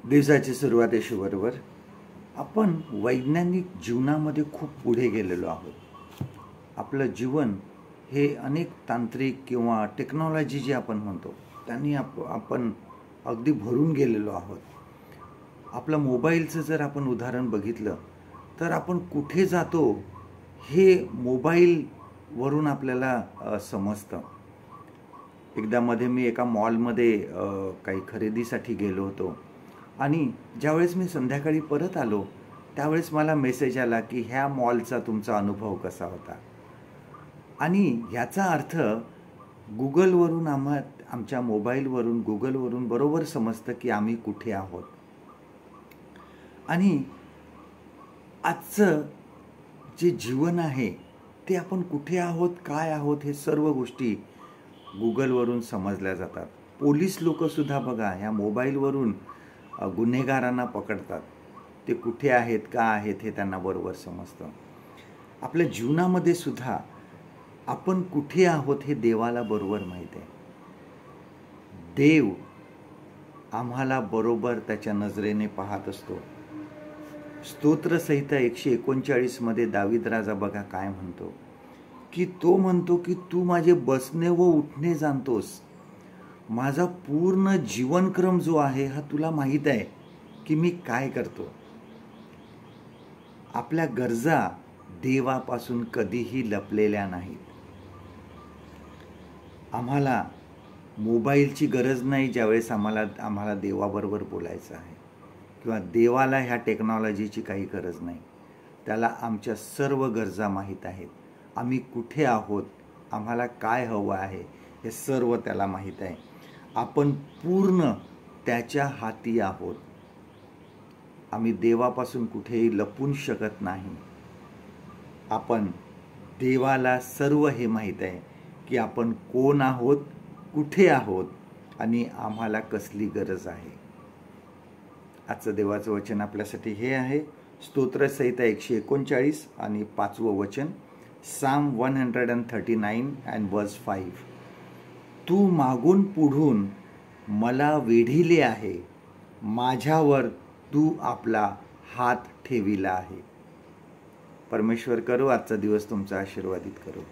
दिवसाची सुरुवात बरोबर आपण वैज्ञानिक जीवनामध्ये खूप पुढे गेलेलो आहोत. आपलं जीवन हे अनेक तांत्रिक किंवा टेक्नॉलॉजी जी आपण म्हणतो त्यांनी आपण अगदी भरून गेलेलो आहोत. आपलं मोबाईलचं जर आपण उदाहरण बघितलं तर आपण कुठे जातो हे मोबाईलवरून आपल्याला समजतं. एकदा मध्ये मी एका मॉलमध्ये काही खरेदीसाठी गेलो होतो आणि ज्यावेळेस मी संध्याकाळी परत आलो त्यावेळेस मला मेसेज आला की ह्या मॉलचा तुमचा अनुभव कसा होता. आणि ह्याचा अर्थ गुगलवरून आमच्या मोबाईलवरून गुगलवरून बरोबर समजतं की आम्ही कुठे आहोत. आणि आजचं जे जीवन आहे ते आपण कुठे आहोत, काय आहोत, हे सर्व गोष्टी गुगलवरून समजल्या जातात. पोलीस लोकंसुद्धा बघा ह्या मोबाईलवरून गुन्हेगारांना पकडतात. ते कुठे आहेत, का आहेत हे त्यांना बरोबर समजतं. आपल्या जीवनामध्ये सुद्धा आपण कुठे आहोत हे देवाला बरोबर माहीत आहे. देव आम्हाला बरोबर त्याच्या नजरेने पाहत असतो. स्तोत्रसंहिता 139 मध्ये दावीद राजा बघा काय म्हणतो की तो म्हणतो की तू माझे बसणे व उठणे जाणतोस. माझा पूर्ण जीवनक्रम जो आहे हा तुला माहीत आहे की मी काय करतो. आपल्या गरजा देवापासून कधीही लपलेल्या नाहीत. आम्हाला मोबाईलची गरज नाही ज्यावेळेस आम्हाला देवाबरोबर बोलायचं आहे, किंवा देवाला ह्या टेक्नॉलॉजीची काही गरज नाही. त्याला आमच्या सर्व गरजा माहीत आहेत. आम्ही कुठे आहोत, आम्हाला काय हवं आहे हे सर्व त्याला माहीत आहे. आपण पूर्ण त्याच्या हाती आहोत. आम्ही देवापासून कुठेही लपून शकत नाही. आपण देवाला सर्व हे माहीत आहे की आपण कोण आहोत, कुठे आहोत आणि आम्हाला कसली गरज आहे. आजचं देवाचं वचन आपल्यासाठी हे आहे स्तोत्रसंहिता 139 आणि 5वं वचन साम 139 and verse 5. तू मागून पुढून मला वेढिले आहे, माझ्यावर तू आपला हात ठेविला आहे. परमेश्वर करो आजचा दिवस तुमचा आशीर्वादित करो.